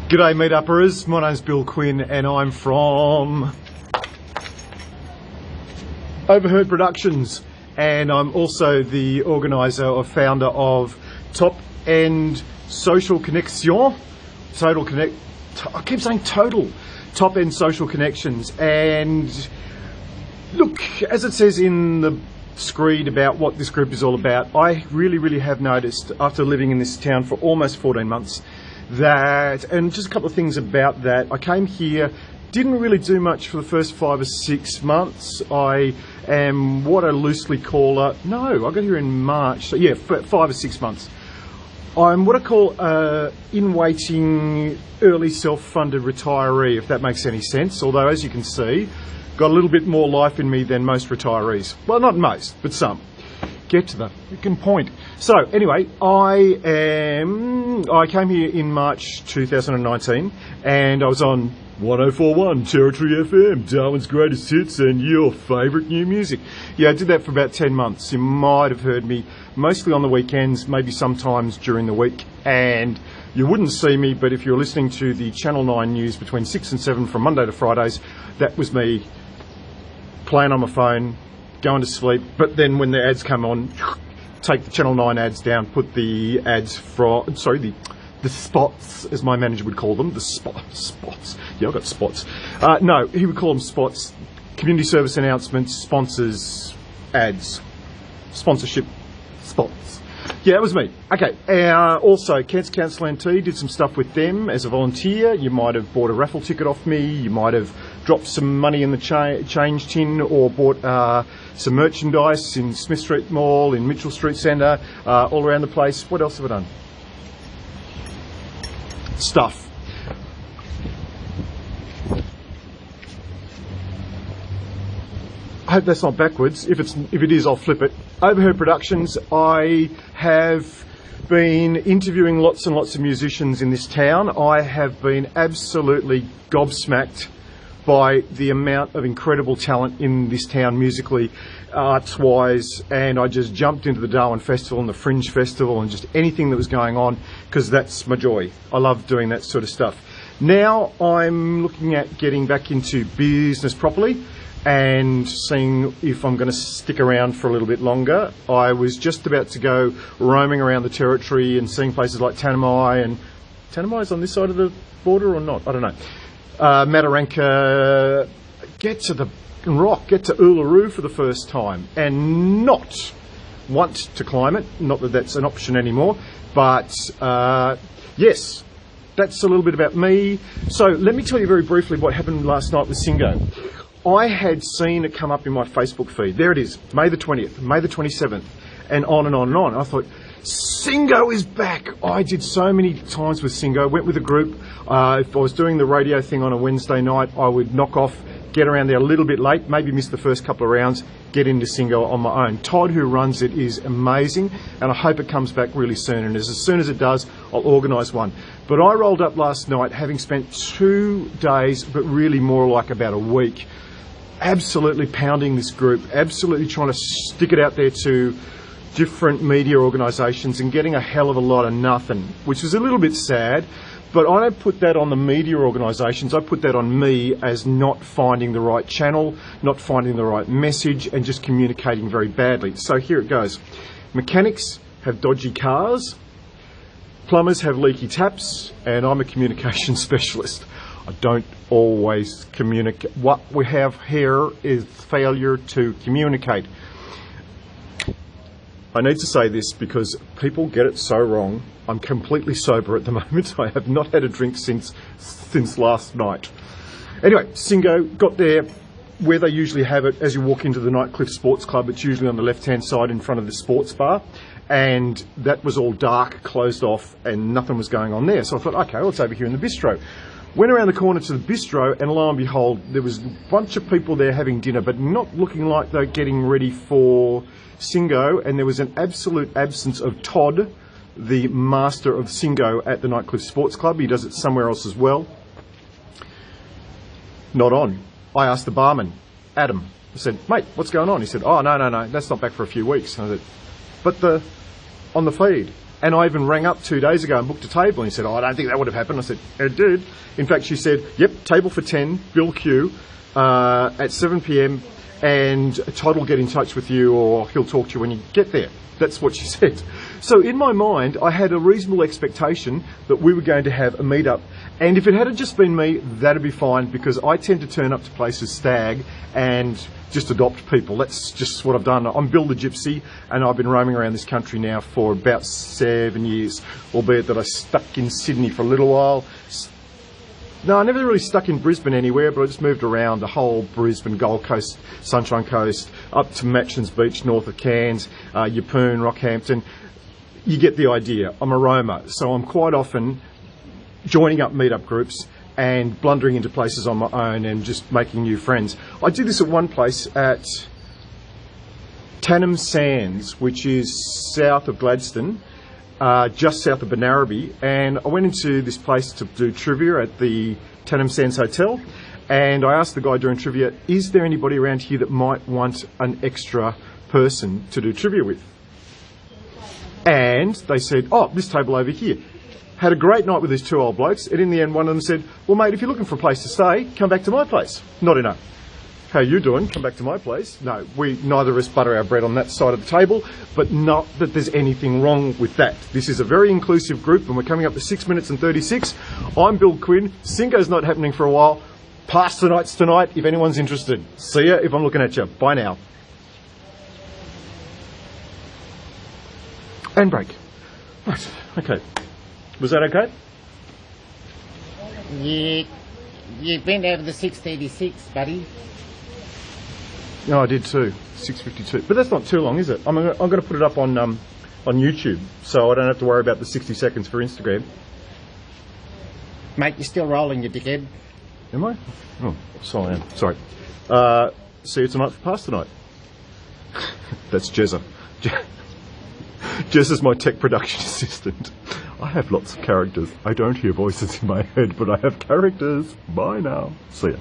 G'day meet-uppers, my name's Bill Quinn and I'm from Overheard Productions, and I'm also the organiser or founder of End Social Connexions. I keep saying total. End Social Connections. And look, as it says in the screed about what this group is all about, I really have noticed after living in this town for almost 14 months that, and just a couple of things about that, I came here, didn't really do much for the first 5 or 6 months. I am what I loosely call I got here in March, so yeah, for 5 or 6 months. I'm what I call in waiting early self-funded retiree, if that makes any sense, although as you can see, got a little bit more life in me than most retirees. Well, not most, but some. Get to the freaking point. So anyway, I came here in March 2019 and I was on 1041 Territory FM, Darwin's greatest hits and your favourite new music. Yeah, I did that for about 10 months. You might have heard me mostly on the weekends, maybe sometimes during the week, and you wouldn't see me, but if you're listening to the Channel 9 news between 6 and 7 from Monday to Fridays, that was me playing on my phone, going to sleep, but then when the ads come on, take the Channel 9 ads down, put the ads from, the spots, as my manager would call them, the spots. Yeah, I've got spots. No, he would call them spots. Community service announcements, sponsors, ads, sponsorship, spots. Yeah, that was me. Okay, also, Cancer Council NT, did some stuff with them as a volunteer. You might have bought a raffle ticket off me, you might have dropped some money in the change tin, or bought some merchandise in Smith Street Mall, in Mitchell Street Centre, all around the place. What else have I done? Stuff. I hope that's not backwards. If it is, I'll flip it. Overheard Productions. I have been interviewing lots and lots of musicians in this town. I have been absolutely gobsmacked by the amount of incredible talent in this town musically, arts-wise, and I just jumped into the Darwin Festival and the Fringe Festival and just anything that was going on, because that's my joy. I love doing that sort of stuff. Now I'm looking at getting back into business properly and seeing if I'm going to stick around for a little bit longer. I was just about to go roaming around the territory and seeing places like Tanami, and Tanami's on this side of the border or not? I don't know. Mataranka, get to the rock, get to Uluru for the first time, and not want to climb it. Not that that's an option anymore, but yes, that's a little bit about me. So let me tell you very briefly what happened last night with Singo. I had seen it come up in my Facebook feed. There it is, May the 20th, May the 27th, and on and on and on. I thought, Singo is back. I did so many times with Singo, went with a group. If I was doing the radio thing on a Wednesday night, I would knock off, get around there a little bit late, maybe miss the first couple of rounds, get into Singo on my own. Todd, who runs it, is amazing, and I hope it comes back really soon, and as soon as it does, I'll organise one. But I rolled up last night, having spent 2 days, but really more like about a week, absolutely pounding this group, absolutely trying to stick it out there to different media organisations and getting a hell of a lot of nothing, which is a little bit sad. But I don't put that on the media organisations, I put that on me as not finding the right channel, not finding the right message, and just communicating very badly. So here it goes. Mechanics have dodgy cars, plumbers have leaky taps, and I'm a communication specialist. I don't always communicate. What we have here is failure to communicate. I need to say this because people get it so wrong. I'm completely sober at the moment. I have not had a drink since last night. Anyway, Singo got there where they usually have it as you walk into the Nightcliff Sports Club. It's usually on the left-hand side in front of the sports bar. And that was all dark, closed off, and nothing was going on there. So I thought, okay, well, it's over here in the bistro. Went around the corner to the bistro, and lo and behold, there was a bunch of people there having dinner, but not looking like they're getting ready for Singo, and there was an absolute absence of Todd, the master of Singo at the Nightcliff Sports Club. He does it somewhere else as well. Not on. I asked the barman, Adam, I said, mate, what's going on? He said, oh, no, that's not back for a few weeks. And I said, but on the feed. And I even rang up 2 days ago and booked a table, and he said, oh, I don't think that would have happened. I said, it did. In fact, she said, yep, table for 10, Bill Q, at 7 p.m, and Todd will get in touch with you, or he'll talk to you when you get there. That's what she said. So in my mind, I had a reasonable expectation that we were going to have a meetup. And if it had just been me, that'd be fine, because I tend to turn up to places stag and just adopt people. That's just what I've done. I'm Bill the Gypsy, and I've been roaming around this country now for about 7 years, albeit that I stuck in Sydney for a little while. No, I never really stuck in Brisbane anywhere, but I just moved around the whole Brisbane, Gold Coast, Sunshine Coast, up to Matchins Beach, north of Cairns, Yeppoon, Rockhampton. You get the idea. I'm a roamer, so I'm quite often joining up meetup groups and blundering into places on my own and just making new friends. I did this at one place at Tannum Sands, which is south of Gladstone, just south of Benarabi, and I went into this place to do trivia at the Tannum Sands Hotel, and I asked the guy during trivia, is there anybody around here that might want an extra person to do trivia with? And they said, oh, this table over here. Had a great night with these two old blokes, and in the end one of them said, well mate, if you're looking for a place to stay, come back to my place. Not in a, how you doing, come back to my place. No, neither of us butter our bread on that side of the table, but not that there's anything wrong with that. This is a very inclusive group, and we're coming up to 6 minutes and 36. I'm Bill Quinn. Singo's not happening for a while. Past the nights tonight, if anyone's interested. See ya if I'm looking at you. Bye now. And break. Right, okay. Was that okay? You bent over the 636, buddy. No, I did too. 6:52. But that's not too long, is it? I'm going to put it up on YouTube, so I don't have to worry about the 60 seconds for Instagram. Mate, you're still rolling, you dickhead. Am I? Oh, so I am. Sorry. See you tonight for past tonight. That's Jezza. Jezza's my tech production assistant. I have lots of characters. I don't hear voices in my head, but I have characters. Bye now. See ya.